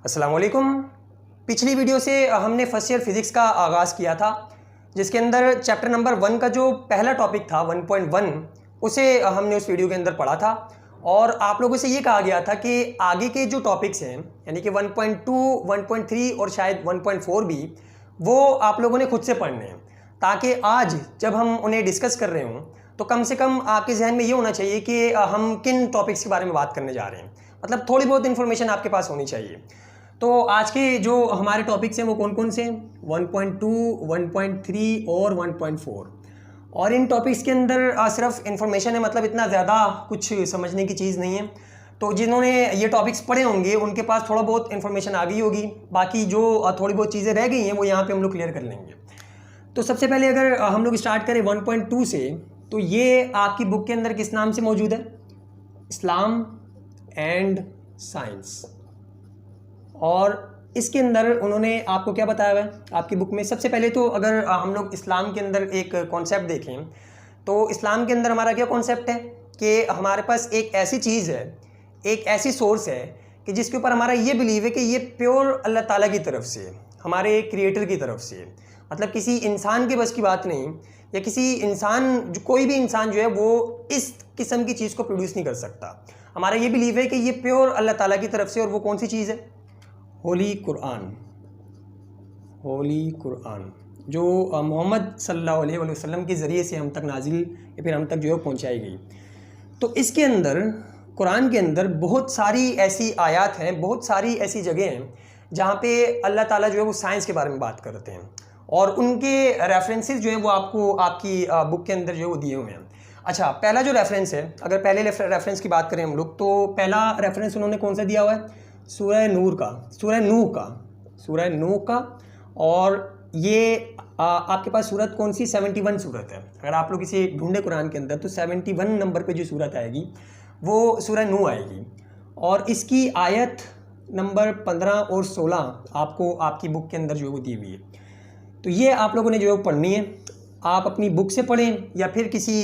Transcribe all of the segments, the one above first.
अस्सलाम वालेकुम। पिछली वीडियो से हमने फर्स्ट ईयर फिज़िक्स का आगाज़ किया था, जिसके अंदर चैप्टर नंबर 1 का जो पहला टॉपिक था 1.1 उसे हमने उस वीडियो के अंदर पढ़ा था। और आप लोगों से ये कहा गया था कि आगे के जो टॉपिक्स हैं यानी कि 1.2, 1.3 और शायद 1.4 भी वो आप लोगों ने खुद से पढ़ने हैं, ताकि आज जब हम उन्हें डिस्कस कर रहे हों तो कम से कम आपके जहन में ये होना चाहिए कि हम किन टॉपिक्स के बारे में बात करने जा रहे हैं। मतलब थोड़ी बहुत इन्फॉर्मेशन आपके पास होनी चाहिए। तो आज के जो हमारे टॉपिक्स हैं वो कौन कौन से हैं? 1.2, 1.3 और 1.4। और इन टॉपिक्स के अंदर सिर्फ इन्फॉर्मेशन है, मतलब इतना ज़्यादा कुछ समझने की चीज़ नहीं है। तो जिन्होंने ये टॉपिक्स पढ़े होंगे उनके पास थोड़ा बहुत इन्फॉर्मेशन आ गई होगी, बाकी जो थोड़ी बहुत चीज़ें रह गई हैं वो यहाँ पे हम लोग क्लियर कर लेंगे। तो सबसे पहले अगर हम लोग स्टार्ट करें 1.2 से, तो ये आपकी बुक के अंदर किस नाम से मौजूद है? इस्लाम एंड साइंस। और इसके अंदर उन्होंने आपको क्या बताया हुआ है आपकी बुक में? सबसे पहले तो अगर हम लोग इस्लाम के अंदर एक कॉन्सेप्ट देखें तो इस्लाम के अंदर हमारा क्या कॉन्सेप्ट है कि हमारे पास एक ऐसी चीज़ है, एक ऐसी सोर्स है कि जिसके ऊपर हमारा ये बिलीव है कि ये प्योर अल्लाह ताला की तरफ से, हमारे क्रिएटर की तरफ से, मतलब किसी इंसान के बस की बात नहीं, या किसी इंसान कोई भी इंसान जो है वो इस किस्म की चीज़ को प्रोड्यूस नहीं कर सकता। हमारा ये बिलीव है कि ये प्योर अल्लाह ताला की तरफ से, और वो कौन सी चीज़ है? होली कुरान। होली कुरान जो मोहम्मद सल्लल्लाहु अलैहि वसल्लम के ज़रिए से हम तक नाजिल या फिर हम तक जो है पहुँचाई गई। तो इसके अंदर, कुरान के अंदर बहुत सारी ऐसी आयत हैं, बहुत सारी ऐसी जगह हैं जहाँ पे अल्लाह ताला जो है वो साइंस के बारे में बात करते हैं, और उनके रेफरेंसेस जो हैं वो आपको आपकी बुक के अंदर जो है वो दिए हुए हैं। अच्छा, पहला जो रेफरेंस है, अगर पहले रेफरेंस की बात करें हम लोग, तो पहला रेफरेंस उन्होंने कौन सा दिया हुआ है? सूरह नूह का। और ये आपके पास सूरत कौन सी? 71 सूरत है। अगर आप लोग इसे ढूंढे कुरान के अंदर तो 71 नंबर पे जो सूरत आएगी वो सूरह नूह आएगी, और इसकी आयत नंबर 15 और 16 आपको आपकी बुक के अंदर जो है वो दी हुई है। तो ये आप लोगों ने जो है पढ़नी है। आप अपनी बुक से पढ़ें या फिर किसी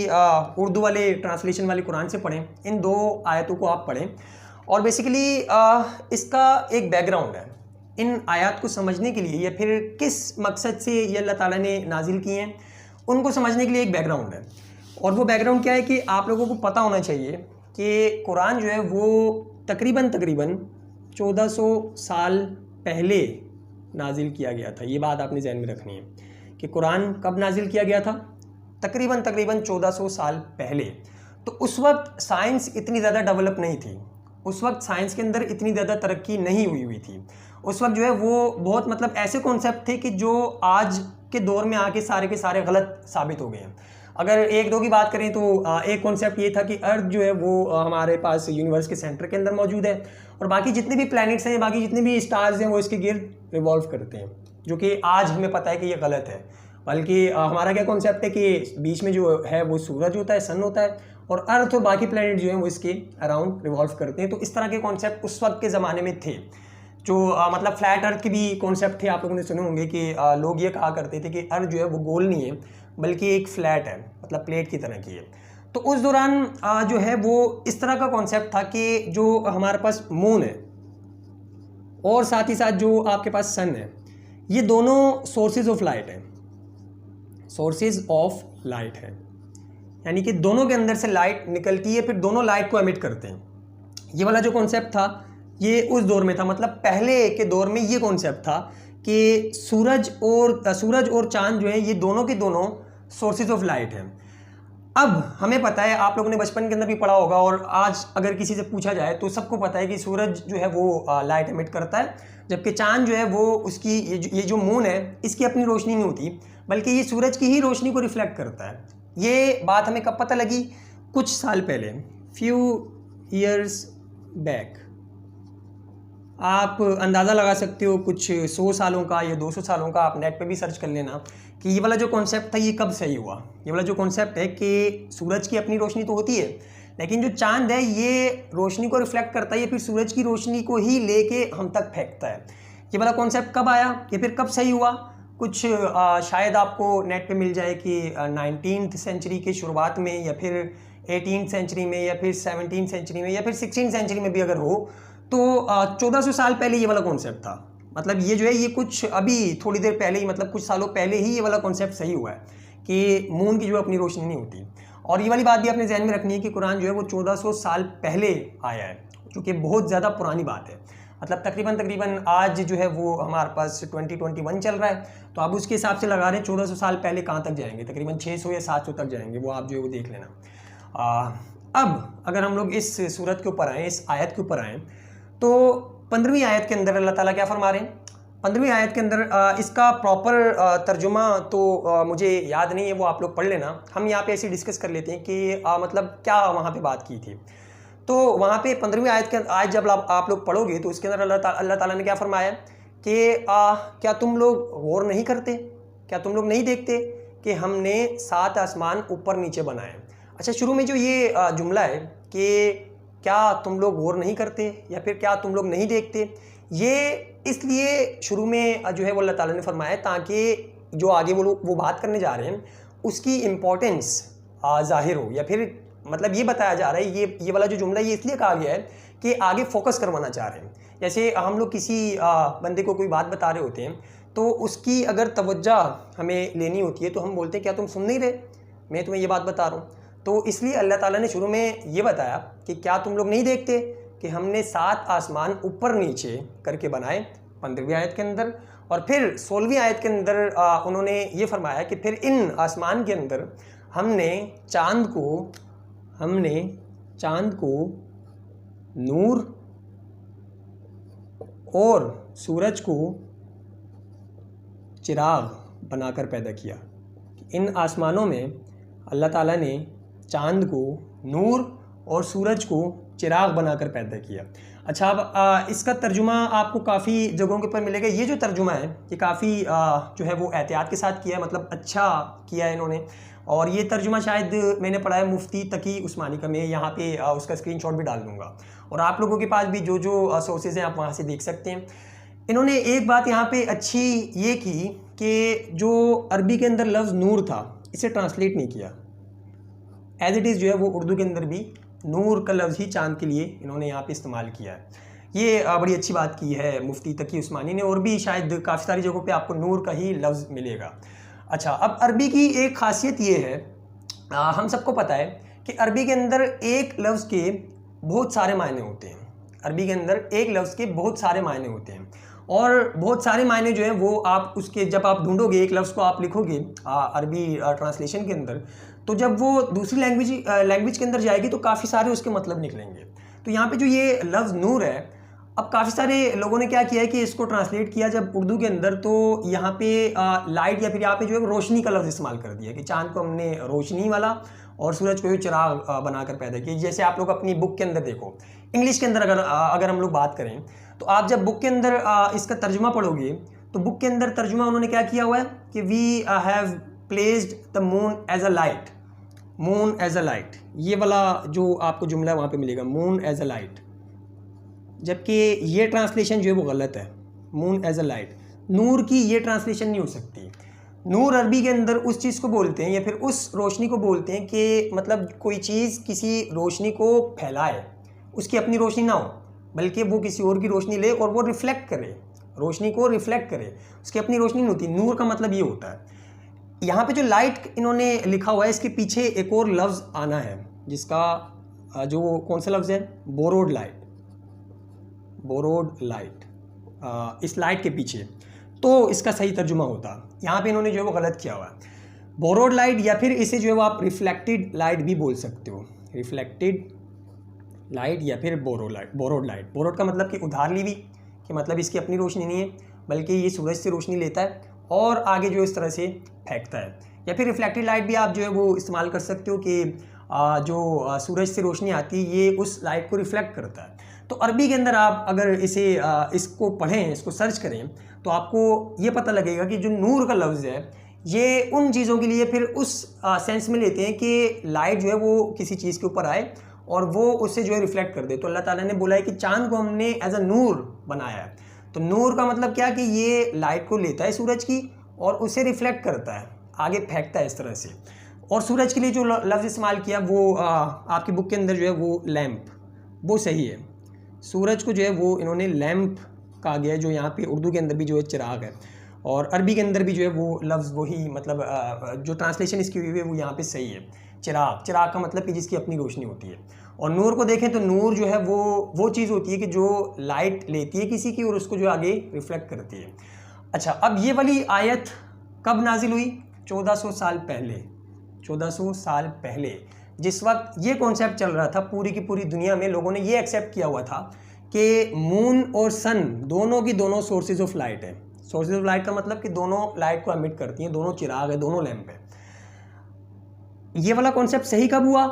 उर्दू वाले ट्रांसलेशन वाले कुरान से पढ़ें, इन दो आयतों को आप पढ़ें। और बेसिकली इसका एक बैकग्राउंड है, इन आयत को समझने के लिए या फिर किस मकसद से ये अल्लाह ताला ने नाजिल किए हैं उनको समझने के लिए एक बैकग्राउंड है। और वो बैकग्राउंड क्या है कि आप लोगों को पता होना चाहिए कि कुरान जो है वो तकरीबन 1400 साल पहले नाजिल किया गया था। ये बात आपने ज़हन में रखनी है कि कुरान कब नाजिल किया गया था? तकरीबन 1400 साल पहले। तो उस वक्त साइंस इतनी ज़्यादा डेवलप नहीं थी, उस वक्त साइंस के अंदर इतनी ज़्यादा तरक्की नहीं हुई थी। उस वक्त जो है वो बहुत, मतलब ऐसे कॉन्सेप्ट थे कि जो आज के दौर में आके सारे के सारे गलत साबित हो गए हैं। अगर एक दो की बात करें तो एक कॉन्सेप्ट ये था कि अर्थ जो है वो हमारे पास यूनिवर्स के सेंटर के अंदर मौजूद है, और बाकी जितने भी प्लैनेट्स हैं, बाकी जितने भी स्टार्स हैं वो इसके गिर्द रिवॉल्व करते हैं, जो कि आज हमें पता है कि ये गलत है। बल्कि हमारा क्या कॉन्सेप्ट है कि बीच में जो है वो सूरज होता है, सन होता है, और अर्थ और बाकी प्लैनेट जो हैं वो इसके अराउंड रिवॉल्व करते हैं। तो इस तरह के कॉन्सेप्ट उस वक्त के ज़माने में थे, जो मतलब फ्लैट अर्थ के भी कॉन्सेप्ट थे। आप लोगों ने सुने होंगे कि लोग ये कहा करते थे कि अर्थ जो है वो गोल नहीं है बल्कि एक फ्लैट है, मतलब प्लेट की तरह की है। तो उस दौरान जो है वो इस तरह का कॉन्सेप्ट था कि जो हमारे पास मून है और साथ ही साथ जो आपके पास सन है, ये दोनों सोर्सेज ऑफ लाइट है, सोर्सेज ऑफ लाइट है, यानी कि दोनों के अंदर से लाइट निकलती है, फिर दोनों लाइट को एमिट करते हैं। ये वाला जो कॉन्सेप्ट था ये उस दौर में था, मतलब पहले के दौर में ये कॉन्सेप्ट था कि सूरज और चांद जो है ये दोनों के दोनों सोर्सेज ऑफ लाइट हैं। अब हमें पता है, आप लोगों ने बचपन के अंदर भी पढ़ा होगा, और आज अगर किसी से पूछा जाए तो सबको पता है कि सूरज जो है वो लाइट एमिट करता है, जबकि चांद जो है वो उसकी ये जो मून है इसकी अपनी रोशनी नहीं होती, बल्कि ये सूरज की ही रोशनी को रिफ्लेक्ट करता है। ये बात हमें कब पता लगी? कुछ साल पहले, फ्यू ईयर्स बैक। आप अंदाज़ा लगा सकते हो, कुछ 100 सालों का या 200 सालों का, आप नेट पे भी सर्च कर लेना कि ये वाला जो कॉन्सेप्ट था ये कब सही हुआ। ये वाला जो कॉन्सेप्ट है कि सूरज की अपनी रोशनी तो होती है, लेकिन जो चांद है ये रोशनी को रिफ्लेक्ट करता है, ये फिर सूरज की रोशनी को ही लेके हम तक फेंकता है। ये वाला कॉन्सेप्ट कब आया, ये फिर कब सही हुआ? कुछ शायद आपको नेट पे मिल जाए कि 19th सेंचुरी के शुरुआत में, या फिर 18th सेंचुरी में, या फिर 17th सेंचुरी में, या फिर 16th सेंचुरी में भी अगर हो तो 1400 साल पहले ये वाला कॉन्सेप्ट था, मतलब ये जो है ये कुछ अभी थोड़ी देर पहले ही, मतलब कुछ सालों पहले ही ये वाला कॉन्सेप्ट सही हुआ है कि मून की जो है अपनी रोशनी नहीं होती। और ये वाली बात भी आपने ध्यान में रखनी है कि कुरान जो है वो 1400 साल पहले आया है, जो कि बहुत ज़्यादा पुरानी बात है। मतलब तकरीबन आज जो है वो हमारे पास 2021 चल रहा है, तो आप उसके हिसाब से लगा रहे हैं 1400 साल पहले कहाँ तक जाएंगे, तकरीबन 600 या 700 तक जाएंगे, वो आप जो है वो देख लेना। अब अगर हम लोग इस सूरत के ऊपर आएँ, इस आयत के ऊपर आएँ, तो 15वीं आयत के अंदर अल्लाह ताला क्या फरमा रहे हैं। 15वीं आयत के अंदर इसका प्रॉपर तर्जुमा तो मुझे याद नहीं है, वो आप लोग पढ़ लेना। हम यहाँ पे ऐसे डिस्कस कर लेते हैं कि मतलब क्या वहाँ पे बात की थी। तो वहाँ पे 15वीं आयत के आज जब आप लोग पढ़ोगे तो उसके अंदर अल्लाह ताला ने क्या फरमाया कि क्या तुम लोग गौर नहीं करते, क्या तुम लोग नहीं देखते कि हमने 7 आसमान ऊपर नीचे बनाए। अच्छा, शुरू में जो ये जुमला है कि क्या तुम लोग गौर नहीं करते या फिर क्या तुम लोग नहीं देखते, ये इसलिए शुरू में जो है वो अल्लाह ताला ने फरमाया ताकि जो आगे वो लोग वो बात करने जा रहे हैं उसकी इम्पोर्टेंस ज़ाहिर हो, या फिर मतलब ये बताया जा रहा है, ये वाला जो जुमला ये इसलिए कहा गया है कि आगे फोकस करवाना चाह रहे हैं। जैसे हम लोग किसी बंदे को कोई बात बता रहे होते हैं तो उसकी अगर तवज्जो हमें लेनी होती है तो हम बोलते हैं क्या तुम सुन नहीं रहे, मैं तुम्हें ये बात बता रहा हूँ। तो इसलिए अल्लाह ताला ने शुरू में ये बताया कि क्या तुम लोग नहीं देखते कि हमने 7 आसमान ऊपर नीचे करके बनाए 15वीं आयत के अंदर। और फिर 16वीं आयत के अंदर उन्होंने ये फरमाया कि फिर इन आसमान के अंदर हमने चाँद को नूर और सूरज को चिराग बनाकर पैदा किया। इन आसमानों में अल्लाह ताला ने चाँद को नूर और सूरज को चिराग बनाकर पैदा किया। अच्छा, अब इसका तर्जुमा आपको काफ़ी जगहों के ऊपर मिलेगा। ये जो तर्जुमा है ये काफ़ी जो है वो एहतियात के साथ किया है, मतलब अच्छा किया है इन्होंने। और ये तर्जुमा शायद मैंने पढ़ा है मुफ्ती तकी उस्मानी का, मैं यहाँ पे उसका स्क्रीनशॉट भी डाल दूँगा। और आप लोगों के पास भी जो जो सोर्सेज हैं आप वहाँ से देख सकते हैं। इन्होंने एक बात यहाँ पे अच्छी ये की कि जो अरबी के अंदर लफ्ज़ नूर था इसे ट्रांसलेट नहीं किया, एज इट इज़ जो है वो उर्दू के अंदर भी नूर का लफ्ज़ ही चाँद के लिए इन्होंने यहाँ पे इस्तेमाल किया है। ये बड़ी अच्छी बात की है मुफ्ती तकी उस्मानी ने, और भी शायद काफ़ी सारी जगहों पे आपको नूर का ही लफ्ज़ मिलेगा। अच्छा, अब अरबी की एक ख़ासियत ये है, हम सबको पता है कि अरबी के अंदर एक लफ्ज़ के बहुत सारे मायने होते हैं। अरबी के अंदर एक लफ्ज़ के बहुत सारे मायने होते हैं, और बहुत सारे मायने जो हैं वो आप उसके जब आप ढूंढोगे, एक लफ्ज़ को आप लिखोगे अरबी ट्रांसलेशन के अंदर, तो जब वो दूसरी लैंग्वेज के अंदर जाएगी तो काफ़ी सारे उसके मतलब निकलेंगे। तो यहाँ पे जो ये लफ्ज़ नूर है, अब काफ़ी सारे लोगों ने क्या किया है कि इसको ट्रांसलेट किया जब उर्दू के अंदर, तो यहाँ पे लाइट या फिर यहाँ पे जो है रोशनी का लफ्ज़ इस्तेमाल कर दिया कि चाँद को हमने रोशनी वाला और सूरज को चिराग बनाकर पैदा किया। जैसे आप लोग अपनी बुक के अंदर देखो, इंग्लिश के अंदर अगर हम लोग बात करें तो आप जब बुक के अंदर इसका तर्जुमा पढ़ोगे तो बुक के अंदर तर्जुमा उन्होंने क्या किया हुआ है कि we have placed the moon as a light, moon as a light, ये वाला जो आपको जुमला वहाँ पे मिलेगा, मून एज अ लाइट, जबकि ये ट्रांसलेशन जो है वो गलत है। मून एज अ लाइट, नूर की ये ट्रांसलेशन नहीं हो सकती। नूर अरबी के अंदर उस चीज़ को बोलते हैं या फिर उस रोशनी को बोलते हैं कि मतलब कोई चीज़ किसी रोशनी को फैलाए, उसकी अपनी रोशनी ना हो बल्कि वो किसी और की रोशनी ले और वो रिफ्लेक्ट करे, रोशनी को रिफ्लेक्ट करे, उसकी अपनी रोशनी नहीं होती। नूर का मतलब ये होता है। यहाँ पे जो लाइट इन्होंने लिखा हुआ है इसके पीछे एक और लफ्ज़ आना है जिसका जो कौन सा लफ्ज़ है, बोरोड लाइट, बोरोड लाइट, इस लाइट के पीछे, तो इसका सही तर्जुमा होता। यहाँ पे इन्होंने जो है वो गलत किया हुआ है। बोरोड लाइट या फिर इसे जो है वो आप रिफ्लेक्टेड लाइट भी बोल सकते हो, रिफ्लेक्टेड लाइट या फिर बोरोड लाइट। बोरोड का मतलब कि उधार ली हुई, कि मतलब इसकी अपनी रोशनी नहीं है बल्कि ये सूरज से रोशनी लेता है और आगे जो इस तरह से फेंकता है। या फिर रिफ्लेक्टेड लाइट भी आप जो है वो इस्तेमाल कर सकते हो कि जो सूरज से रोशनी आती है ये उस लाइट को रिफ्लेक्ट करता है। तो अरबी के अंदर आप अगर इसको पढ़ें, इसको सर्च करें तो आपको ये पता लगेगा कि जो नूर का लफ्ज़ है ये उन चीज़ों के लिए फिर उस सेंस में लेते हैं कि लाइट जो है वो किसी चीज़ के ऊपर आए और वो उससे जो है रिफ्लेक्ट कर दे। तो अल्लाह ताला ने बोला है कि चाँद को हमने एज अ नूर बनाया है। तो नूर का मतलब क्या कि ये लाइट को लेता है सूरज की और उसे रिफ्लेक्ट करता है, आगे फेंकता है इस तरह से। और सूरज के लिए जो लफ्ज़ इस्तेमाल किया वो आपकी बुक के अंदर जो है वो लैम्प, वो सही है। सूरज को जो है वो इन्होंने लैम्प कहा गया है, जो यहाँ पे उर्दू के अंदर भी जो है चिराग है, और अरबी के अंदर भी जो है वो लफ्ज़ वही, मतलब जो ट्रांसलेशन इसकी हुई है वो यहाँ पे सही है। चिराग, चिराग का मतलब कि जिसकी अपनी रोशनी होती है। और नूर को देखें तो नूर जो है वो चीज़ होती है कि जो लाइट लेती है किसी की और उसको जो आगे रिफ्लेक्ट करती है। अच्छा, अब ये वाली आयत कब नाजिल हुई? 1400 साल पहले। 1400 साल पहले जिस वक्त ये कॉन्सेप्ट चल रहा था पूरी की पूरी दुनिया में, लोगों ने ये एक्सेप्ट किया हुआ था कि मून और सन दोनों की दोनों सोर्सेज ऑफ लाइट है। सोर्सेज ऑफ लाइट का मतलब कि दोनों लाइट को एमिट करती हैं, दोनों चिराग है, दोनों लैंप है। ये वाला कॉन्सेप्ट सही कब हुआ?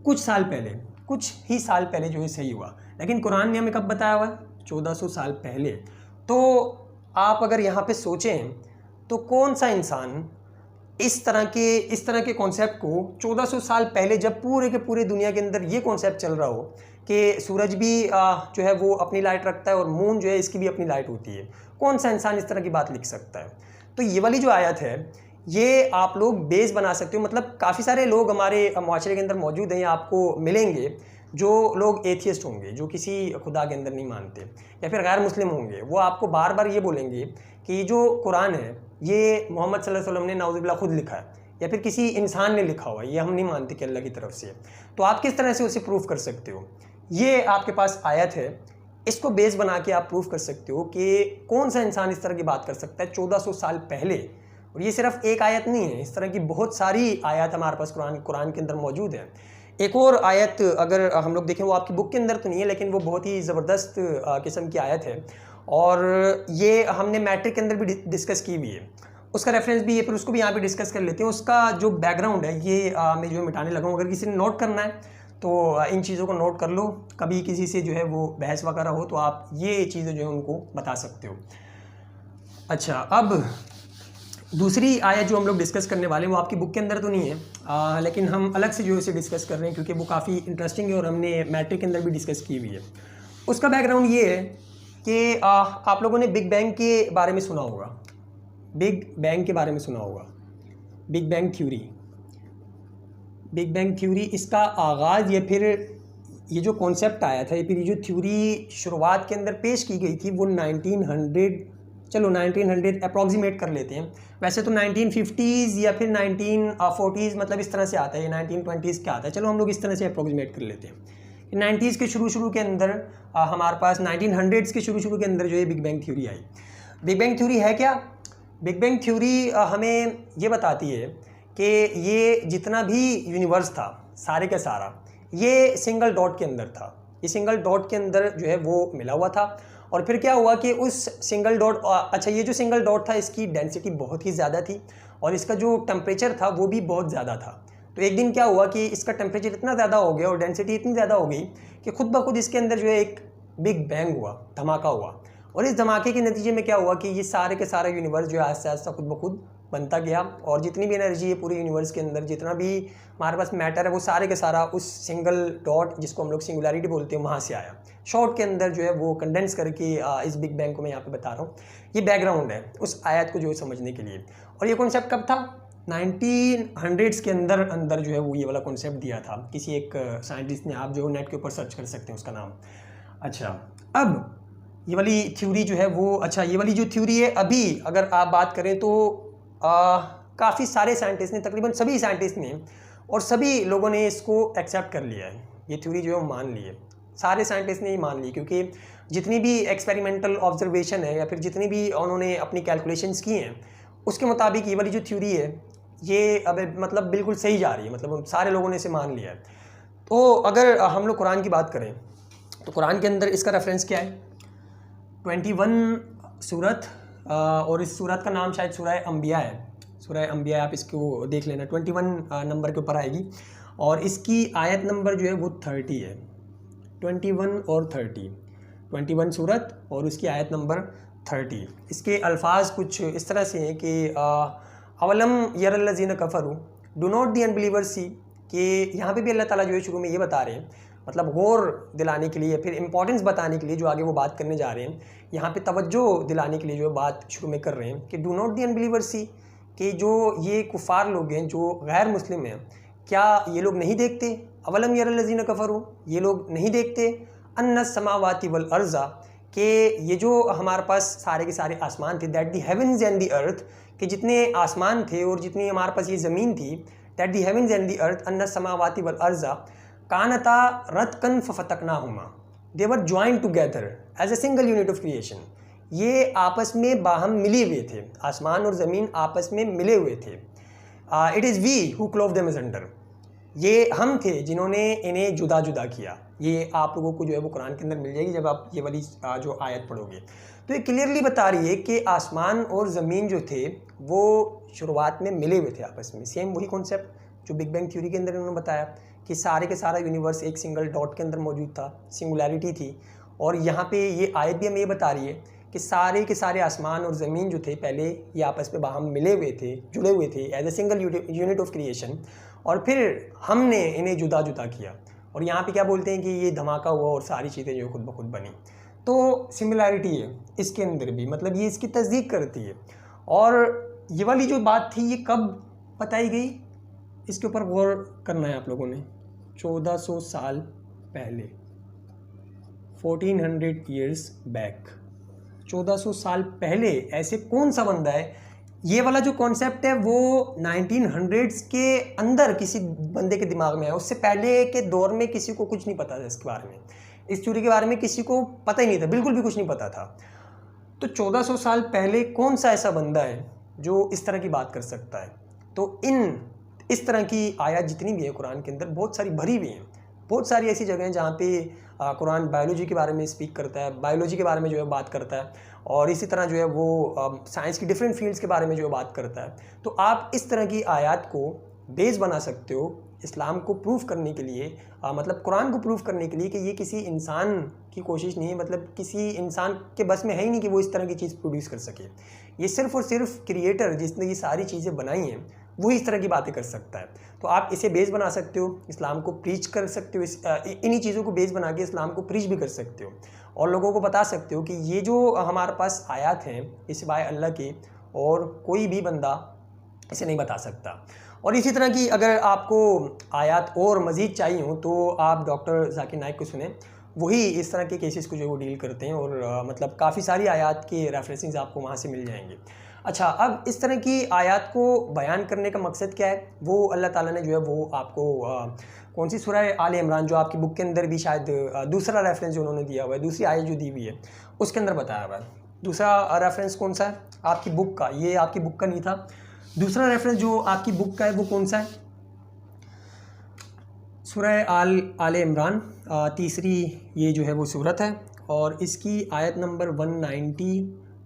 कुछ साल पहले, कुछ ही साल पहले जो है सही हुआ। लेकिन कुरान ने हमें कब बताया हुआ है? 1400 साल पहले। तो आप अगर यहाँ पे सोचें तो कौन सा इंसान इस तरह के कॉन्सेप्ट को 1400 साल पहले, जब पूरे के पूरे दुनिया के अंदर ये कॉन्सेप्ट चल रहा हो कि सूरज भी जो है वो अपनी लाइट रखता है और मून जो है इसकी भी अपनी लाइट होती है, कौन सा इंसान इस तरह की बात लिख सकता है? तो ये वाली जो आयत है ये आप लोग बेस बना सकते हो। मतलब काफ़ी सारे लोग हमारे माशरे के अंदर मौजूद हैं, आपको मिलेंगे जो लोग एथियस्ट होंगे, जो किसी खुदा के अंदर नहीं मानते, या फिर गैर मुस्लिम होंगे। वो आपको बार बार ये बोलेंगे कि जो कुरान है ये मोहम्मद सल्लल्लाहु अलैहि वसल्लम ने नाउज़ुबिल्लाह खुद लिखा है या फिर किसी इंसान ने लिखा हुआ है, ये हम नहीं मानते कि अल्लाह की तरफ से। तो आप किस तरह से उसे प्रूफ कर सकते हो? ये आपके पास आयत है, इसको बेस बना के आप प्रूफ कर सकते हो कि कौन सा इंसान इस तरह की बात कर सकता है 1400 साल पहले। और ये सिर्फ एक आयत नहीं है, इस तरह की बहुत सारी आयत हमारे पास कुरान के अंदर मौजूद है। एक और आयत अगर हम लोग देखें, वो आपकी बुक के अंदर तो नहीं है लेकिन वो बहुत ही ज़बरदस्त किस्म की आयत है, और ये हमने मैट्रिक के अंदर भी डिस्कस की हुई है। उसका रेफरेंस भी है, फिर उसको भी यहाँ पे डिस्कस कर लेते हैं। उसका जो बैकग्राउंड है ये मैं जो मिटाने लगा हूँ। अगर किसी ने नोट करना है तो इन चीज़ों को नोट कर लो, कभी किसी से जो है वो बहस वगैरह हो तो आप ये चीज़ें जो है उनको बता सकते हो। अच्छा, अब दूसरी आयत जो हम लोग डिस्कस करने वाले हैं वो आपकी बुक के अंदर तो नहीं है, लेकिन हम अलग से जो इसे डिस्कस कर रहे हैं क्योंकि वो काफ़ी इंटरेस्टिंग है और हमने मैट्रिक के अंदर भी डिस्कस की हुई है। उसका बैकग्राउंड ये है कि आप लोगों ने बिग बैंग के बारे में सुना होगा, बिग बैंग के बारे में सुना होगा, big bang theory. Big bang theory इसका आगाज़ या फिर ये जो कॉन्सेप्ट आया था या फिर ये जो थ्योरी शुरुआत के अंदर पेश की गई थी वो 1900 अप्रॉक्सीमेट कर लेते हैं। वैसे तो 1950s या फिर 1940s मतलब इस तरह से आता है, या 1920s का आता है, चलो हम लोग इस तरह से अप्रॉक्सीमेट कर लेते हैं। 90s के शुरू के अंदर हमारे पास 1900s के शुरू के अंदर जो है बिग बैंग थ्योरी आई। बिग बैंग थ्योरी है क्या? बिग बैंग थ्योरी हमें ये बताती है कि ये जितना भी यूनिवर्स था सारे का सारा ये सिंगल डॉट के अंदर था। ये सिंगल डॉट के अंदर जो है वो मिला हुआ था, और फिर क्या हुआ कि उस सिंगल डॉट, अच्छा ये जो सिंगल डॉट था इसकी डेंसिटी बहुत ही ज़्यादा थी और इसका जो टेम्परेचर था वो भी बहुत ज़्यादा था। तो एक दिन क्या हुआ कि इसका टेम्परेचर इतना ज़्यादा हो गया और डेंसिटी इतनी ज़्यादा हो गई कि खुद ब खुद इसके अंदर जो है एक बिग बैंग हुआ, धमाका हुआ। और इस धमाके के नतीजे में क्या हुआ कि ये सारे के सारा यूनिवर्स जो है आहिस्ता आहिस्ता खुद ब खुद बनता गया, और जितनी भी एनर्जी है पूरे यूनिवर्स के अंदर, जितना भी हमारे पास मैटर है वो सारे के सारा उस सिंगल डॉट जिसको हम लोग सिंगुलैरिटी बोलते हैं वहाँ से आया। शॉर्ट के अंदर जो है वो कंडेंस करके इस बिग बैंग को मैं यहाँ पे बता रहा हूँ। ये बैकग्राउंड है उस आयत को जो है समझने के लिए। और ये कॉन्सेप्ट कब था? 1900s के अंदर जो है वो ये वाला कॉन्सेप्ट दिया था किसी एक साइंटिस्ट ने। आप जो नेट के ऊपर सर्च कर सकते हैं उसका नाम। अच्छा, अब ये वाली थ्योरी जो है वो, अच्छा ये वाली जो थ्योरी है अभी अगर आप बात करें तो काफ़ी सारे साइंटिस्ट ने, तकरीबन सभी साइंटिस्ट ने और सभी लोगों ने इसको एक्सेप्ट कर लिया है। ये थ्योरी जो है वो मान ली है, सारे साइंटिस्ट ने ही मान ली, क्योंकि जितनी भी एक्सपेरिमेंटल ऑब्जर्वेशन है या फिर जितनी भी उन्होंने अपनी कैलकुलेशंस की हैं उसके मुताबिक ये वाली जो थ्योरी है ये अब मतलब बिल्कुल सही जा रही है, मतलब सारे लोगों ने इसे मान लिया है। तो अगर हम लोग कुरान की बात करें तो कुरान के अंदर इसका रेफरेंस क्या है? 21 सूरत, और इस सूरत का नाम शायद सूरह अंबिया है। सूरह अंबिया, आप इसको देख लेना, 21 नंबर के ऊपर आएगी और इसकी आयत नंबर जो है वो 30 है। 21 और 30, 21 सूरत और उसकी आयत नंबर 30। इसके अल्फाज कुछ इस तरह से हैं कि अवलम यरल्लज़ीना कफ़रू डू नॉट दी अनबिलीवर सी, कि यहाँ पे भी अल्लाह ताला जो है शुरू में ये बता रहे हैं, मतलब गौर दिलाने के लिए, फिर इंपॉर्टेंस बताने के लिए जो आगे वो बात करने जा रहे हैं, यहाँ पे तवज्जो दिलाने के लिए जो है बात शुरू में कर रहे हैं कि डू नॉट दी अनबिलीवर सी, कि जो ये कुफ़ार लोग हैं जो गैर मुस्लिम हैं, क्या ये लोग नहीं देखते? अवलम यरल्लज़ीना कफ़रू, ये लोग नहीं देखते? अन्नस समावाति वल अर्ज़ा, कि ये जो हमारे पास सारे के सारे आसमान थे, that the heavens and the earth, कि जितने आसमान थे और जितनी हमारे पास ये ज़मीन थी, that the heavens and the earth अन्नस समावाति वल अर्ज़ा कानता रतकन फफतकनाहुमा, they were joined together as a single unit of creation. ये आपस में बाहम मिले हुए थे, आसमान और ज़मीन आपस में मिले हुए थे। It is we who clove them asunder, ये हम थे जिन्होंने इन्हें जुदा जुदा किया। ये आप लोगों को जो है वो कुरान के अंदर मिल जाएगी जब आप ये वाली जो आयत पढ़ोगे। तो ये क्लियरली बता रही है कि आसमान और ज़मीन जो थे वो शुरुआत में मिले हुए थे आपस में। सेम वही कॉन्सेप्ट जो बिग बैंग थ्योरी के अंदर उन्होंने बताया कि सारे के सारा यूनिवर्स एक सिंगल डॉट के अंदर मौजूद था, सिंगुलैरिटी थी। और यहाँ पे ये आयत भी हमें ये बता रही है कि सारे के सारे आसमान और ज़मीन जो थे पहले ये आपस में बाहम मिले हुए थे, जुड़े हुए थे as a single unit of creation, और फिर हमने इन्हें जुदा जुदा किया। और यहाँ पे क्या बोलते हैं कि ये धमाका हुआ और सारी चीज़ें जो खुद ब खुद बनी। तो सिमिलैरिटी है इसके अंदर भी, मतलब ये इसकी तस्दीक करती है। और ये वाली जो बात थी ये कब बताई गई, इसके ऊपर गौर करना है आप लोगों ने। 1400 साल पहले, 1400 ईयर्स बैक, 1400 साल पहले ऐसे कौन सा बंदा है, ये वाला जो कॉन्सेप्ट है वो 1900s के अंदर किसी बंदे के दिमाग में है। उससे पहले के दौर में किसी को कुछ नहीं पता था इसके बारे में, इस थ्योरी के बारे में किसी को पता ही नहीं था, बिल्कुल भी कुछ नहीं पता था। तो 1400 साल पहले कौन सा ऐसा बंदा है जो इस तरह की बात कर सकता है। तो इस तरह की आयत जितनी भी है कुरान के अंदर बहुत सारी भरी हुई हैं। बहुत सारी ऐसी जगह हैं जहाँ पे कुरान बायोलॉजी के बारे में स्पीक करता है, बायोलॉजी के बारे में जो है बात करता है, और इसी तरह जो है वो साइंस की डिफरेंट फील्ड्स के बारे में जो है बात करता है। तो आप इस तरह की आयत को बेस बना सकते हो इस्लाम को प्रूफ करने के लिए, मतलब कुरान को प्रूफ करने के लिए कि ये किसी इंसान की कोशिश नहीं है, मतलब किसी इंसान के बस में है ही नहीं कि वो इस तरह की चीज़ प्रोड्यूस कर सके। ये सिर्फ और सिर्फ क्रिएटर जिसने ये सारी चीज़ें बनाई हैं वो इस तरह की बातें कर सकता है। तो आप इसे बेस बना सकते हो, इस्लाम को प्रीच कर सकते हो, इन्हीं चीज़ों को बेस बना के इस्लाम को प्रीच भी कर सकते हो और लोगों को बता सकते हो कि ये जो हमारे पास आयत हैं ये सिवाय अल्लाह के और कोई भी बंदा इसे नहीं बता सकता। और इसी तरह की अगर आपको आयत और मज़ीद चाहिए हो तो आप डॉक्टर जाकिर नाइक को सुने, वही इस तरह के केसेस को जो वो डील करते हैं, और मतलब काफ़ी सारी आयत के रेफरेंसेस आपको वहाँ से मिल जाएंगे। अच्छा, अब इस तरह की आयत को बयान करने का मकसद क्या है, वो अल्लाह ताला ने जो है वो आपको कौन सी सूरह आले इमरान, जो आपकी बुक के अंदर भी शायद दूसरा रेफरेंस जो उन्होंने दिया हुआ है, दूसरी आयत जो दी हुई है उसके अंदर बताया हुआ है। दूसरा रेफरेंस कौन सा है आपकी बुक का, ये आपकी बुक का नहीं था। दूसरा रेफरेंस जो आपकी बुक का है वो कौन सा है, सूरह आले इमरान, तीसरी ये जो है वो सूरत है, और इसकी आयत नंबर 190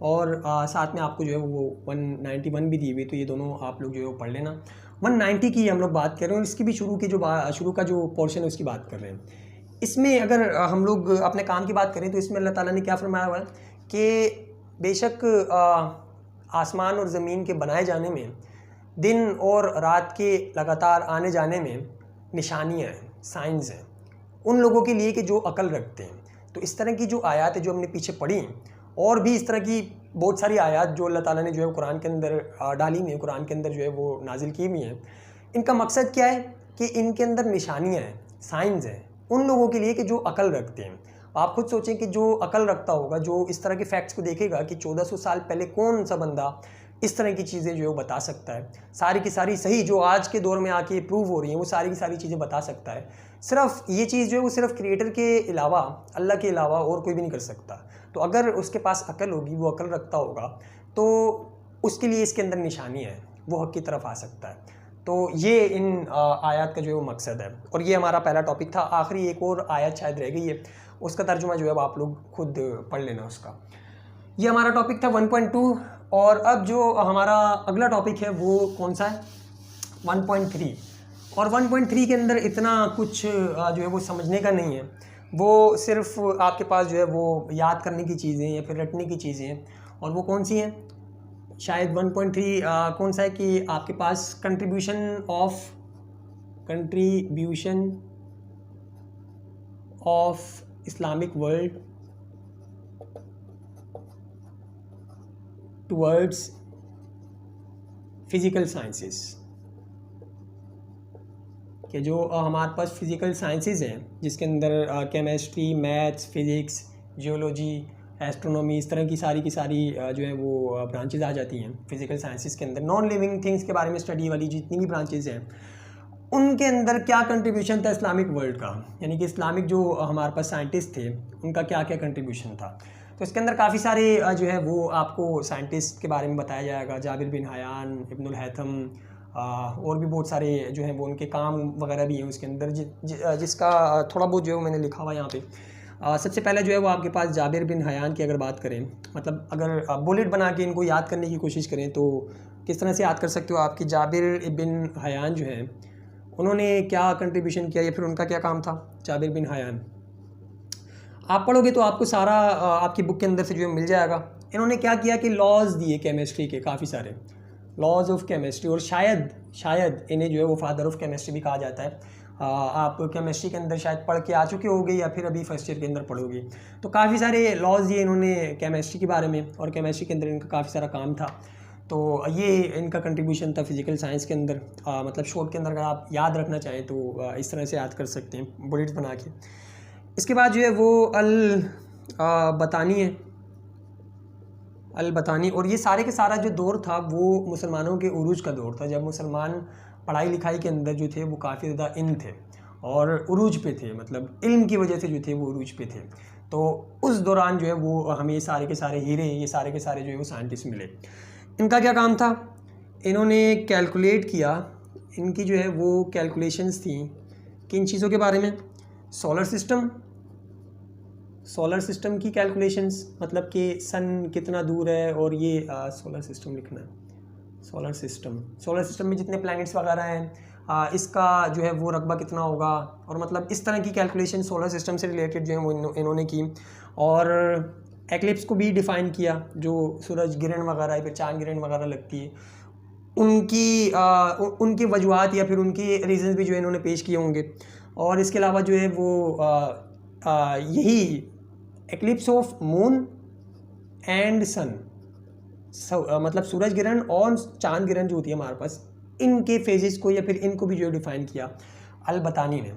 और साथ में आपको जो है वो 191 भी दी हुई, तो ये दोनों आप लोग जो है वो पढ़ लेना। 190 की हम लोग बात कर रहे हैं, और इसकी भी शुरू का जो पोर्शन है उसकी बात कर रहे हैं। इसमें अगर हम लोग अपने काम की बात करें तो इसमें अल्लाह ताला ने क्या फरमाया हुआ है कि बेशक आसमान और ज़मीन के बनाए जाने में, दिन और रात के लगातार आने जाने में निशानियाँ हैं, साइंस हैं उन लोगों के लिए कि जो अकल रखते हैं। तो इस तरह की जो आयत है जो हमने पीछे पढ़ी, और भी इस तरह की बहुत सारी आयत जो अल्लाह ताला ने जो है कुरान के अंदर डाली हुई है, कुरान के अंदर जो है वो नाजिल की हुई हैं, इनका मकसद क्या है कि इनके अंदर निशानियाँ हैं, साइंस हैं उन लोगों के लिए कि जो अकल रखते हैं। आप खुद सोचें कि जो अकल रखता होगा, जो इस तरह के फैक्ट्स को देखेगा कि 1400 साल पहले कौन सा बंदा इस तरह की चीज़ें जो है वो बता सकता है, सारी की सारी सही जो आज के दौर में आके प्रूव हो रही हैं वो सारी की सारी चीज़ें बता सकता है। सिर्फ ये चीज़ जो है वो सिर्फ क्रिएटर के अलावा, अल्लाह के अलावा और कोई भी नहीं कर सकता। तो अगर उसके पास अकल होगी, वो अकल रखता होगा, तो उसके लिए इसके अंदर निशानी है, वो हक़ की तरफ आ सकता है। तो ये इन आयत का जो है वो मकसद है। और ये हमारा पहला टॉपिक था। आखिरी एक और आयत शायद रह गई है, उसका तर्जुमा जो है आप लोग खुद पढ़ लेना उसका। ये हमारा टॉपिक था 1.2। और अब जो हमारा अगला टॉपिक है वो कौन सा है, 1.3। और 1.3 के अंदर इतना कुछ जो है वो समझने का नहीं है, वो सिर्फ आपके पास जो है वो याद करने की चीज़ें या फिर रटने की चीज़ें हैं। और वो कौन सी हैं, शायद 1.3 कौन सा है कि आपके पास contribution of Islamic world towards physical sciences. कि जो हमारे पास फिज़िकल साइंसेज हैं जिसके अंदर chemistry, maths, physics, geology, astronomy, इस तरह की सारी जो है वो ब्रांचेज आ जाती हैं फिज़िकल साइंसेज के अंदर। नॉन लिविंग थिंग्स के बारे में स्टडी वाली जितनी भी ब्रांचेज हैं उनके अंदर क्या कंट्रीब्यूशन था इस्लामिक वर्ल्ड का, यानी कि इस्लामिक जो हमारे पास साइंटिस्ट थे उनका क्या क्या कंट्रीब्यूशन था। तो इसके अंदर काफ़ी सारे जो है वो आपको साइंटिस्ट के बारे में बताया जाएगा, Jabir bin Hayyan, Ibn al Haytham, और भी बहुत सारे जो हैं वो उनके काम वगैरह भी हैं उसके अंदर जिसका थोड़ा बहुत जो है मैंने लिखा हुआ यहाँ पे। सबसे पहले जो है वो आपके पास जाबिर बिन हयान की अगर बात करें, मतलब अगर बुलेट बना के इनको याद करने की कोशिश करें तो किस तरह से याद कर सकते हो आप कि जाबिर बिन हयान जो है उन्होंने क्या कंट्रीब्यूशन किया या फिर उनका क्या काम था। जाबिर बिन हयान आप पढ़ोगे तो आपको सारा आपकी बुक के अंदर से जो मिल जाएगा। इन्होंने क्या किया कि लॉज दिए केमिस्ट्री के, काफ़ी सारे लॉज ऑफ केमिस्ट्री, और शायद इन्हें जो है वो फादर ऑफ केमिस्ट्री भी कहा जाता है। आप केमिस्ट्री के अंदर शायद पढ़ के आ चुके होगे या फिर अभी फर्स्ट ईयर के अंदर पढ़ोगे। तो काफ़ी सारे लॉज दिए इन्होंने केमिस्ट्री के बारे में, और केमिस्ट्री के अंदर इनका काफ़ी सारा काम था। तो ये इनका कंट्रीब्यूशन था फिज़िकल साइंस के अंदर। मतलब शॉर्ट के अंदर अगर आप याद रखना चाहें तो इस तरह से याद कर सकते हैं बुलेट्स बना के। इसके बाद जो है वो बतानी है, अल बतानी, और ये सारे के सारा जो दौर था वो मुसलमानों के उरूज का दौर था, जब मुसलमान पढ़ाई लिखाई के अंदर जो थे वो काफ़ी ज़्यादा इन थे और उरूज पे थे, मतलब इल्म की वजह से जो थे वो उरूज पे थे। तो उस दौरान जो है वो हमें सारे के सारे हीरे, ये सारे के सारे जो है वो साइंटिस्ट मिले। इनका क्या काम था, इन्होंने कैलकुलेट किया, इनकी जो है वो कैलकुलेशंस थी किन चीज़ों के बारे में, सोलर सिस्टम की कैलकुलेशंस, मतलब कि सन कितना दूर है, और ये सोलर सिस्टम लिखना है, सोलर सिस्टम में जितने प्लैनेट्स वगैरह हैं इसका जो है वो रकबा कितना होगा, और मतलब इस तरह की कैलकुलेशन सोलर सिस्टम से रिलेटेड जो है वो इन्होंने की। और एक्लिप्स को भी डिफ़ाइन किया, जो सूरज ग्रहण वगैरह फिर चांद ग्रहण वगैरह लगती है उनकी वजूहत या फिर उनके रीज़न्स भी जो है इन्होंने पेश किए होंगे। और इसके अलावा जो है वो यही एक्लिप्स ऑफ मून एंड सन, मतलब सूरज ग्रहण और चांद ग्रहण जो होती है हमारे पास, इनके फेजेस को या फिर इनको भी जो है डिफ़ाइन किया अल बतानी ने।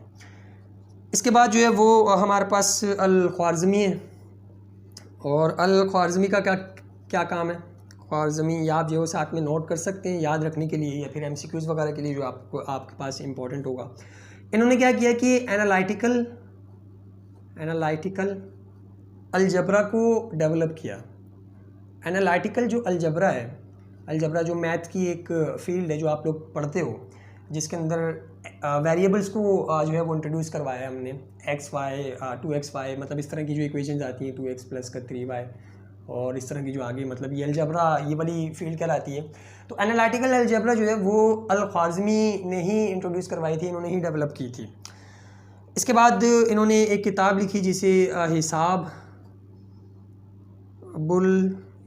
इसके बाद जो है वो हमारे पास अल ख्वारिज़मी है, और अल ख्वारिज़मी का क्या काम है। ख्वारिज़मी आप जो है साथ में नोट कर सकते हैं याद रखने के लिए, या फिर MCQs वगैरह के लिए जो आपके पास इंपॉर्टेंट होगा। इन्होंने क्या किया कि एनालिटिकल अलजबरा को डेवलप किया। एनालिटिकल जो अलजबरा है, अलजबरा जो मैथ की एक फील्ड है जो आप लोग पढ़ते हो, जिसके अंदर वेरिएबल्स को जो है वो इंट्रोड्यूस करवाया है हमने, XY 2XY, मतलब इस तरह की जो इक्वेशंस आती हैं 2x प्लस का 3y, और इस तरह की जो आगे मतलब ये अलजबरा ये वाली फील्ड कहलाती है। तो एनालिटिकल अलजबरा जो है वो अल ख्वारिज़मी ने ही इंट्रोड्यूस करवाई थी, इन्होंने ही डेवलप की थी। इसके बाद इन्होंने एक किताब लिखी जिसे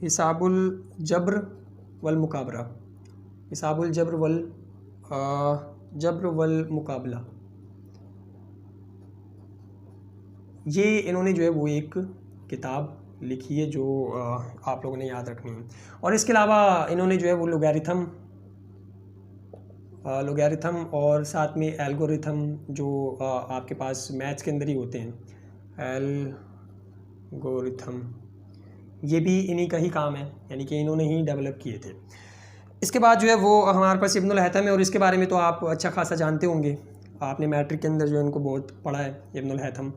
हिसाबुल जब्र वल मुकाबरा, हिसाबुल जब्र वल मुकाबला, ये इन्होंने जो है वो एक किताब लिखी है जो आप लोगों ने याद रखनी है। और इसके अलावा इन्होंने जो है वो लोगैरिथम और साथ में एल्गोरिथम जो आपके पास मैथ्स के अंदर ही होते हैं, एल्गोरिथम, ये भी इन्हीं का ही काम है, यानी कि इन्होंने ही डेवलप किए थे। इसके बाद जो है वो हमारे पास इब्नुल हैथम है, और इसके बारे में तो आप अच्छा खासा जानते होंगे, आपने मैट्रिक के अंदर जो है इनको बहुत पढ़ा है इब्नुल हैथम,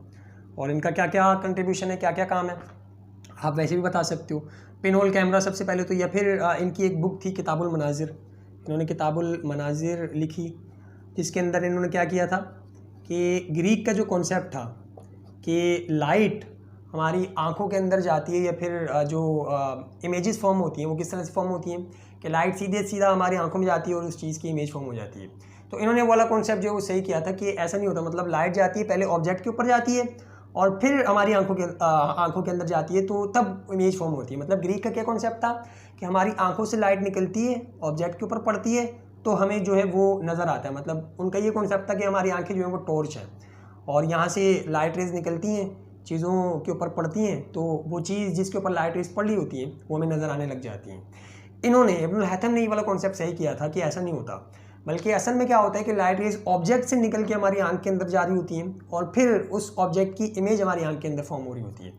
और इनका क्या क्या कंट्रीब्यूशन है, क्या क्या काम है, आप वैसे भी बता सकते हो। पिनहोल कैमरा सबसे पहले तो, या फिर इनकी एक बुक थी किताबुल मनाजिर, इन्होंने किताबुल मनाजिर लिखी, जिसके अंदर इन्होंने क्या किया था कि ग्रीक का जो कॉन्सेप्ट था कि लाइट हमारी आंखों के अंदर जाती है, या फिर जो इमेजेस फॉर्म होती हैं वो किस तरह से फॉर्म होती हैं कि लाइट सीधा हमारी आंखों में जाती है और उस चीज़ की इमेज फॉर्म हो जाती है। तो इन्होंने वाला कॉन्सेप्ट जो है वो सही किया था कि ऐसा नहीं होता, मतलब लाइट जाती है पहले ऑब्जेक्ट के ऊपर जाती है और फिर हमारी आंखों के अंदर जाती है, तो तब इमेज फॉर्म होती है। मतलब ग्रीक का क्या कॉन्सेप्ट था कि हमारी आंखों से लाइट निकलती है, ऑब्जेक्ट के ऊपर पड़ती है, तो हमें जो है वो नज़र आता है। मतलब उनका ये कॉन्सेप्ट था कि हमारी आंखें जो है वो टॉर्च है, और यहाँ से लाइट रेज निकलती हैं, चीज़ों के ऊपर पड़ती हैं, तो वो चीज़ जिसके ऊपर लाइट रेज पड़ रही होती है वो हमें नज़र आने लग जाती हैं। इन्होंने इब्नुल हैथम ने ये वाला कॉन्सेप्ट सही किया था कि ऐसा नहीं होता, बल्कि असल में क्या होता है कि लाइट रेज ऑब्जेक्ट से निकल के हमारी आंख के अंदर जा रही होती हैं और फिर उस ऑब्जेक्ट की इमेज हमारी आंख के अंदर फॉर्म हो रही होती है।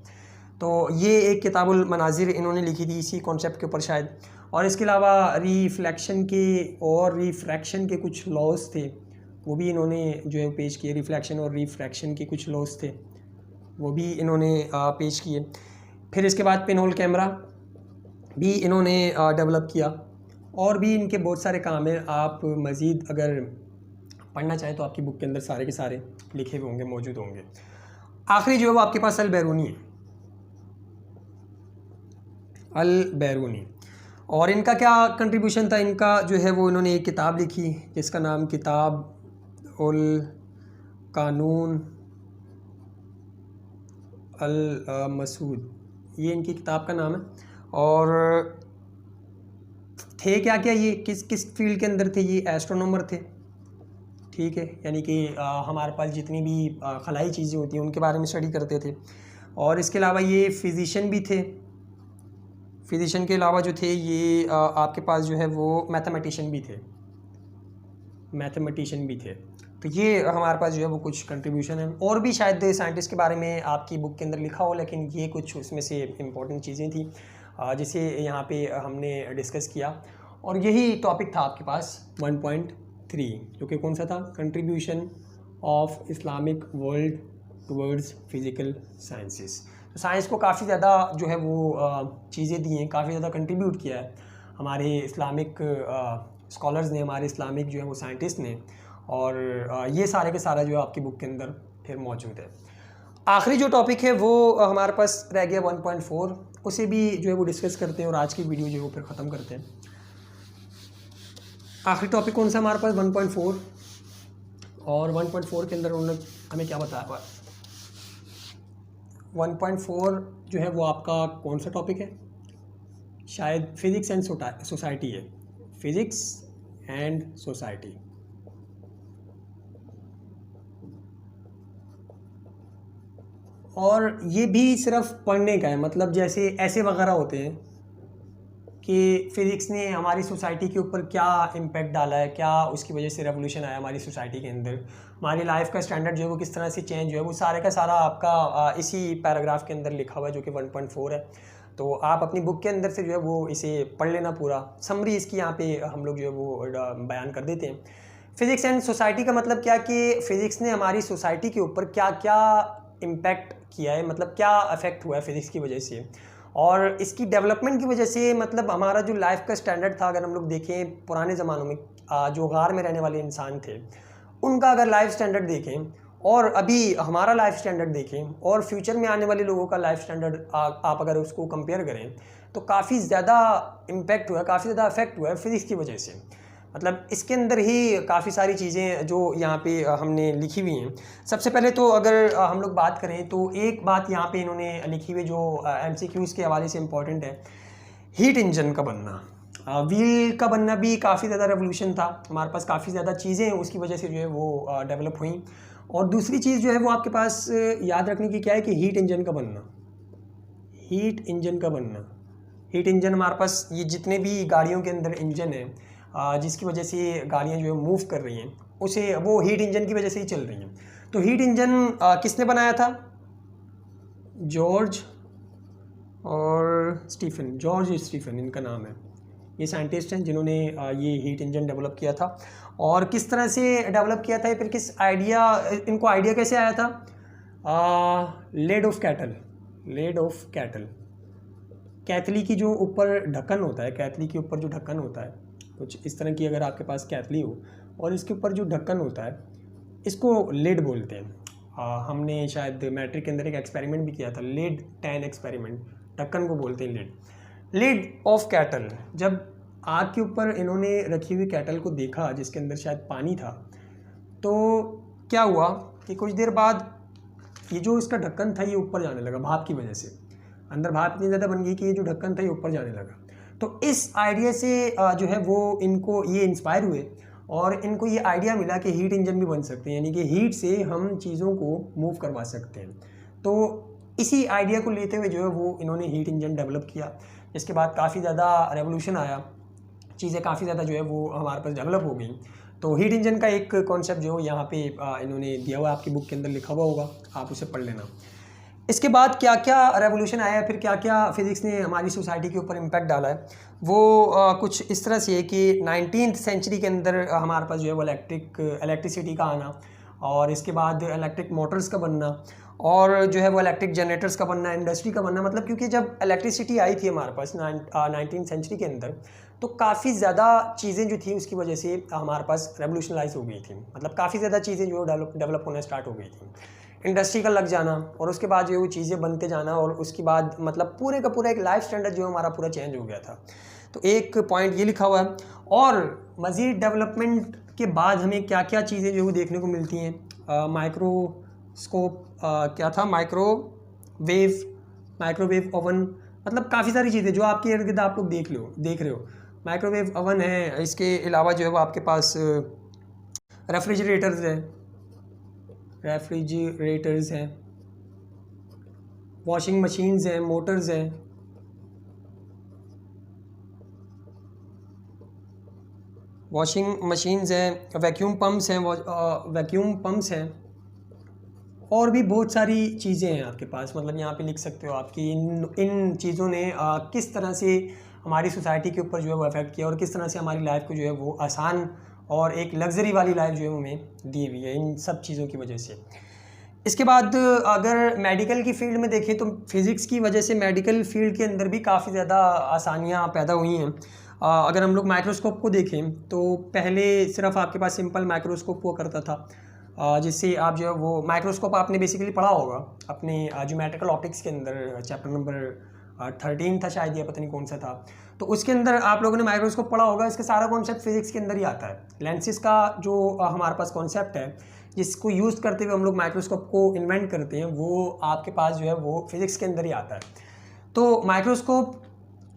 तो ये एक किताबुल मनाजिर इन्होंने लिखी थी इसी कॉन्सेप्ट के ऊपर शायद। और इसके अलावा रिफ्लेक्शन के और रिफ्रैक्शन के कुछ लॉज थे, वो भी इन्होंने जो है पेश किए। रिफ्लेक्शन और रिफ्रैक्शन के कुछ लॉज थे, वो भी इन्होंने पेश किए। फिर इसके बाद पिनहोल कैमरा भी इन्होंने डेवलप किया, और भी इनके बहुत सारे काम हैं। आप मज़ीद अगर पढ़ना चाहें तो आपकी बुक के अंदर सारे के सारे लिखे हुए होंगे, मौजूद होंगे। आखिरी जो है वो आपके पास अल बैरूनी है, अल बैरूनी। और इनका क्या कंट्रीब्यूशन था, इनका जो है वो इन्होंने एक किताब लिखी जिसका नाम किताब उल कानून अल मसूद, ये इनकी किताब का नाम है। और थे क्या क्या ये, किस किस फील्ड के अंदर थे ये, एस्ट्रोनॉमर थे, ठीक है, यानी कि हमारे पास जितनी भी खलाई चीज़ें होती हैं उनके बारे में स्टडी करते थे। और इसके अलावा ये फिज़िशियन भी थे। फिज़िशियन के अलावा जो थे ये आपके पास जो है वो मैथमेटिशियन भी थे, मैथमेटिशियन भी थे। तो ये हमारे पास जो है वो कुछ कंट्रीब्यूशन है। और भी शायद साइंटिस्ट के बारे में आपकी बुक के अंदर लिखा हो, लेकिन ये कुछ उसमें से इम्पोर्टेंट चीज़ें थी जिसे यहाँ पे हमने डिस्कस किया। और यही टॉपिक था आपके पास 1.3, जो कि कौन सा था, contribution of Islamic world towards physical sciences. तो साइंस को काफ़ी ज़्यादा जो है वो चीज़ें दी हैं, काफ़ी ज़्यादा कंट्रीब्यूट किया है हमारे इस्लामिक स्कॉलर्स ने, हमारे इस्लामिक जो है वो साइंटिस्ट ने। और ये सारे के सारा जो है आपकी बुक के अंदर फिर मौजूद है। आखिरी जो टॉपिक है वो हमारे पास रह गया 1.4, उसे भी जो है वो डिस्कस करते हैं और आज की वीडियो जो है वो फिर ख़त्म करते हैं। आखिरी टॉपिक कौन सा हमारे पास, 1.4। और 1.4 के अंदर उन्होंने हमें क्या बताया, 1.4 जो है वो आपका कौन सा टॉपिक है, शायद फिज़िक्स एंड सोसाइटी है, फिज़िक्स एंड सोसाइटी। और ये भी सिर्फ पढ़ने का है, मतलब जैसे ऐसे वगैरह होते हैं कि फ़िज़िक्स ने हमारी सोसाइटी के ऊपर क्या इम्पैक्ट डाला है, क्या उसकी वजह से रेवोल्यूशन आया हमारी सोसाइटी के अंदर, हमारी लाइफ का स्टैंडर्ड जो है वो किस तरह से चेंज हुआ है, वो सारे का सारा आपका इसी पैराग्राफ के अंदर लिखा हुआ है, जो कि 1.4 है। तो आप अपनी बुक के अंदर से जो है वो इसे पढ़ लेना पूरा। समरी इसकी यहाँ पे हम लोग जो है वो बयान कर देते हैं। फ़िज़िक्स एंड सोसाइटी का मतलब क्या कि फ़िज़िक्स ने हमारी सोसाइटी के ऊपर क्या क्या इम्पैक्ट किया है, मतलब क्या अफेक्ट हुआ है फ़िज़िक्स की वजह से, और इसकी डेवलपमेंट की वजह से मतलब हमारा जो लाइफ का स्टैंडर्ड था, अगर हम लोग देखें पुराने ज़मानों में जो गार में रहने वाले इंसान थे उनका अगर लाइफ स्टैंडर्ड देखें और अभी हमारा लाइफ स्टैंडर्ड देखें और फ्यूचर में आने वाले लोगों का लाइफ स्टैंडर्ड आप अगर उसको कंपेयर करें तो काफ़ी ज़्यादा इम्पैक्ट हुआ है, काफ़ी ज़्यादा अफेक्ट हुआ है फ़िज़िक्स की वजह से। मतलब इसके अंदर ही काफ़ी सारी चीज़ें जो यहाँ पे हमने लिखी हुई हैं। सबसे पहले तो अगर हम लोग बात करें तो एक बात यहाँ पे इन्होंने लिखी हुई जो MCQs के हवाले से इम्पॉर्टेंट है, हीट इंजन का बनना, व्हील का बनना भी काफ़ी ज़्यादा रेवोल्यूशन था। हमारे पास काफ़ी ज़्यादा चीज़ें उसकी वजह से जो है वो डेवलप हुई। और दूसरी चीज़ जो है वो आपके पास याद रखने की क्या है कि हीट इंजन का बनना, हीट इंजन का बनना। हीट इंजन हमारे पास ये जितने भी गाड़ियों के अंदर इंजन है जिसकी वजह से गाड़ियाँ जो है मूव कर रही हैं, उसे वो हीट इंजन की वजह से ही चल रही हैं। तो हीट इंजन किसने बनाया था, जॉर्ज स्टीफन इनका नाम है। ये साइंटिस्ट हैं जिन्होंने ये हीट इंजन डेवलप किया था। और किस तरह से डेवलप किया था, फिर किस आइडिया, इनको आइडिया कैसे आया था, लेड ऑफ कैटल, कैथली की जो ऊपर ढक्कन होता है, कैथली के ऊपर जो ढक्कन होता है, कुछ इस तरह की अगर आपके पास कैथली हो और इसके ऊपर जो ढक्कन होता है इसको लेड बोलते हैं। हमने शायद मैट्रिक के अंदर एक एक्सपेरिमेंट भी किया था, लेड टैन एक्सपेरिमेंट, ढक्कन को बोलते हैं लेड ऑफ कैटल। जब आग के ऊपर इन्होंने रखी हुई कैटल को देखा जिसके अंदर शायद पानी था, तो क्या हुआ कि कुछ देर बाद ये जो इसका ढक्कन था ये ऊपर जाने लगा, भाप की वजह से अंदर भाप इतनी ज़्यादा बन गई कि ये जो ढक्कन था ये ऊपर जाने लगा। तो इस आइडिया से जो है वो इनको ये इंस्पायर हुए और इनको ये आइडिया मिला कि हीट इंजन भी बन सकते हैं, यानी कि हीट से हम चीज़ों को मूव करवा सकते हैं। तो इसी आइडिया को लेते हुए जो है वो इन्होंने हीट इंजन डेवलप किया। इसके बाद काफ़ी ज़्यादा रेवोल्यूशन आया, चीज़ें काफ़ी ज़्यादा जो है वो हमारे पास डेवलप हो गई। तो हीट इंजन का एक कॉन्सेप्ट जो यहाँ पे इन्होंने दिया हुआ आपकी बुक के अंदर लिखा हुआ होगा, आप उसे पढ़ लेना। इसके बाद क्या क्या रेवोल्यूशन आया, फिर क्या क्या फिज़िक्स ने हमारी सोसाइटी के ऊपर इम्पैक्ट डाला है, वो कुछ इस तरह से है कि 19th सेंचुरी के अंदर हमारे पास जो है वो इलेक्ट्रिसिटी का आना, और इसके बाद इलेक्ट्रिक मोटर्स का बनना, और जो है वो इलेक्ट्रिक जनरेटर्स का बनना, इंडस्ट्री का बनना। मतलब क्योंकि जब इलेक्ट्रिसिटी आई थी हमारे पास 19th सेंचुरी के अंदर, तो काफ़ी ज़्यादा चीज़ें जो थी उसकी वजह से हमारे पास रेवोल्यूशनलाइज हो गई थी। मतलब काफ़ी ज़्यादा चीज़ें जो डेवलप होना स्टार्ट हो गई थी, इंडस्ट्री का लग जाना, और उसके बाद जो है वो चीज़ें बनते जाना, और उसके बाद मतलब पूरे का पूरा एक लाइफ स्टैंडर्ड जो है हमारा पूरा चेंज हो गया था। तो एक पॉइंट ये लिखा हुआ है। और मज़ीद डेवलपमेंट के बाद हमें क्या क्या चीज़ें जो है वो देखने को मिलती हैं। माइक्रोस्कोप, क्या था, माइक्रोवेव ओवन, मतलब काफ़ी सारी चीज़ें जो आपके इर्द गिर्द आप लोग देख रहे हो। माइक्रोवेव ओवन है, इसके अलावा जो है वो आपके पास रेफ्रिजरेटर्स हैं, वॉशिंग मशीन्स हैं, मोटर्स हैं, वैक्यूम पम्प्स हैं, और भी बहुत सारी चीज़ें हैं आपके पास। मतलब यहाँ पे लिख सकते हो आपकी इन चीज़ों ने किस तरह से हमारी सोसाइटी के ऊपर जो है वो अफेक्ट किया, और किस तरह से हमारी लाइफ को जो है वो आसान और एक लग्जरी वाली लाइफ जो है हमें दी हुई है इन सब चीज़ों की वजह से। इसके बाद अगर मेडिकल की फील्ड में देखें तो फिज़िक्स की वजह से मेडिकल फील्ड के अंदर भी काफ़ी ज़्यादा आसानियाँ पैदा हुई हैं। अगर हम लोग माइक्रोस्कोप को देखें तो पहले सिर्फ आपके पास सिंपल माइक्रोस्कोप हुआ करता था, जिससे आप जो है वो माइक्रोस्कोप आपने बेसिकली पढ़ा होगा अपने ज्योमेट्रिकल ऑप्टिक्स के अंदर, चैप्टर नंबर 13 था शायद, या पता नहीं कौन सा था। तो उसके अंदर आप लोगों ने माइक्रोस्कोप पढ़ा होगा। इसका सारा कॉन्सेप्ट फिज़िक्स के अंदर ही आता है। लेंसेज का जो हमारे पास कॉन्सेप्ट है, जिसको यूज़ करते हुए हम लोग माइक्रोस्कोप को इन्वेंट करते हैं, वो आपके पास जो है वो फिज़िक्स के अंदर ही आता है। तो माइक्रोस्कोप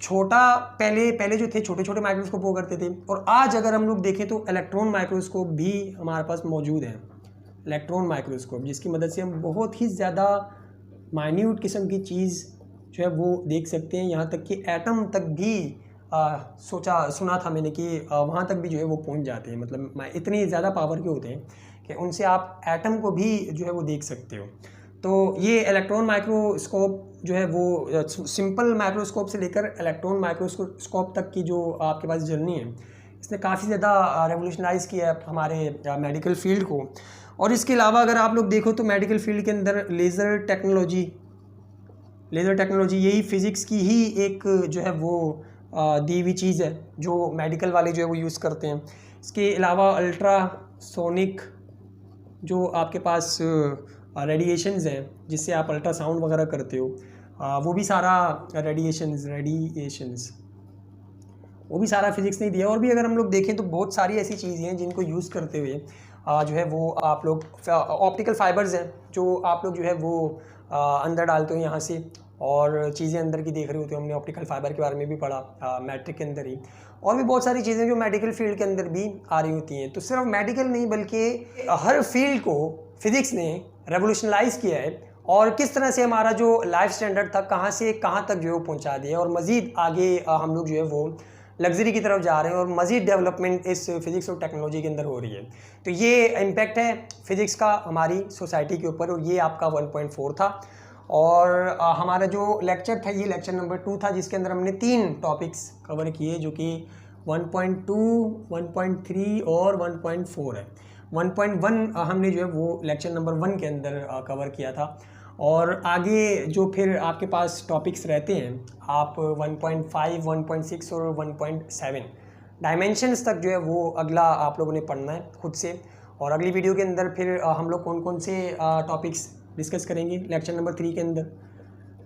छोटा पहले जो थे छोटे छोटे माइक्रोस्कोप हुआ करते थे, और आज अगर हम लोग देखें तो इलेक्ट्रॉन माइक्रोस्कोप भी हमारे पास मौजूद है। इलेक्ट्रॉन माइक्रोस्कोप जिसकी मदद से हम बहुत ही ज़्यादा माइन्यूट किस्म की चीज़ जो है वो देख सकते हैं। यहाँ तक कि एटम तक भी सुना था मैंने कि वहाँ तक भी जो है वो पहुँच जाते हैं। मतलब इतनी ज़्यादा पावर के होते हैं कि उनसे आप एटम को भी जो है वो देख सकते हो। तो ये इलेक्ट्रॉन माइक्रोस्कोप जो है वो सिंपल माइक्रोस्कोप से लेकर इलेक्ट्रॉन माइक्रोस्कोप तक की जो आपके पास जर्नी है, इसने काफ़ी ज़्यादा रेवोल्यूशनाइज किया है हमारे मेडिकल फील्ड को। और इसके अलावा अगर आप लोग देखो तो मेडिकल फील्ड के अंदर लेज़र टेक्नोलॉजी यही फिज़िक्स की ही एक जो है वो दी हुई चीज़ है जो मेडिकल वाले जो है वो यूज़ करते हैं। इसके अलावा अल्ट्रासोनिक जो आपके पास रेडिएशंस हैं, जिससे आप अल्ट्रासाउंड वगैरह करते हो, वो भी सारा रेडिएशंस वो भी सारा फिज़िक्स ने दिया। और भी अगर हम लोग देखें तो बहुत सारी ऐसी चीज़ें हैं जिनको यूज़ करते हुए जो है वो आप लोग ऑप्टिकल फाइबर्स हैं जो आप लोग जो है वो अंदर डालते हो यहाँ से, और चीज़ें अंदर की देख रहे होते हो। हमने ऑप्टिकल फाइबर के बारे में भी पढ़ा मैट्रिक के अंदर ही। और भी बहुत सारी चीज़ें जो मेडिकल फील्ड के अंदर भी आ रही होती हैं। तो सिर्फ मेडिकल नहीं बल्कि हर फील्ड को फिज़िक्स ने रेवोल्यूशनलाइज किया है, और किस तरह से हमारा जो लाइफ स्टैंडर्ड था कहाँ से कहाँ तक जो है वो पहुँचा दिया, और मज़ीद आगे हम लोग जो है वो लग्जरी की तरफ जा रहे हैं, और मज़ीद डेवलपमेंट इस फिज़िक्स और टेक्नोलॉजी के अंदर हो रही है। तो ये इम्पैक्ट है फिज़िक्स का हमारी सोसाइटी के ऊपर, और ये आपका 1.4 था। और हमारा जो लेक्चर था ये लेक्चर नंबर 2 था, जिसके अंदर हमने 3 टॉपिक्स कवर किए जो कि 1.2, 1.3 और 1.4 है। 1.1 हमने जो है वो लेक्चर नंबर 1 के अंदर कवर किया था। और आगे जो फिर आपके पास टॉपिक्स रहते हैं, आप 1.5, 1.6 और 1.7 डायमेंशंस तक जो है वो अगला आप लोगों ने पढ़ना है खुद से। और अगली वीडियो के अंदर फिर हम लोग कौन कौन से टॉपिक्स डिस्कस करेंगे लेक्चर नंबर 3 के अंदर।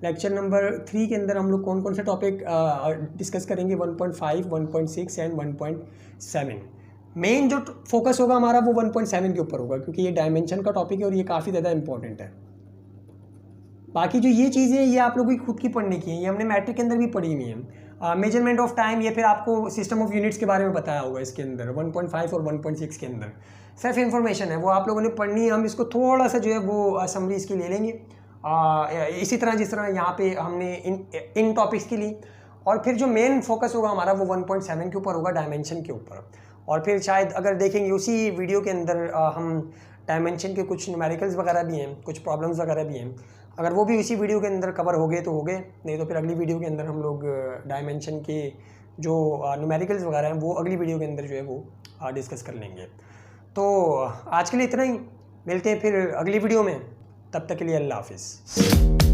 लेक्चर नंबर 3 के अंदर हम लोग कौन कौन से टॉपिक डिस्कस करेंगे, 1.5, 1.6 एंड 1.7। मेन जो फोकस होगा हमारा वो 1.7 के ऊपर होगा, क्योंकि ये डायमेंशन का टॉपिक है और ये काफ़ी ज़्यादा इंपॉर्टेंट है। बाकी जो ये चीज़ें ये आप लोगों की खुद की पढ़ने की है, ये हमने मैट्रिक के अंदर भी पढ़ी हुई है। मेजरमेंट ऑफ टाइम, ये फिर आपको सिस्टम ऑफ यूनिट्स के बारे में बताया होगा इसके अंदर 1.5 और 1.6 के अंदर। सिर्फ इन्फॉर्मेशन है वो आप लोगों ने पढ़नी है। हम इसको थोड़ा सा जो है वो समरी इसकी ले लेंगे, इसी तरह जिस तरह यहाँ पे हमने इन टॉपिक्स की ली। और फिर जो मेन फोकस होगा हमारा वो 1.7 के ऊपर होगा, डायमेंशन के ऊपर। और फिर शायद अगर देखेंगे उसी वीडियो के अंदर हम डायमेंशन के कुछ न्यूमेरिकल्स वगैरह भी हैं, कुछ प्रॉब्लम्स वगैरह भी हैं, अगर वो भी उसी वीडियो के अंदर कवर हो गए तो हो गए, नहीं तो फिर अगली वीडियो के अंदर हम लोग डायमेंशन के जो न्यूमेरिकल्स वगैरह हैं वो अगली वीडियो के अंदर जो है वो डिस्कस कर लेंगे। तो आज के लिए इतना ही, मिलते हैं फिर अगली वीडियो में, तब तक के लिए अल्लाह हाफिज़।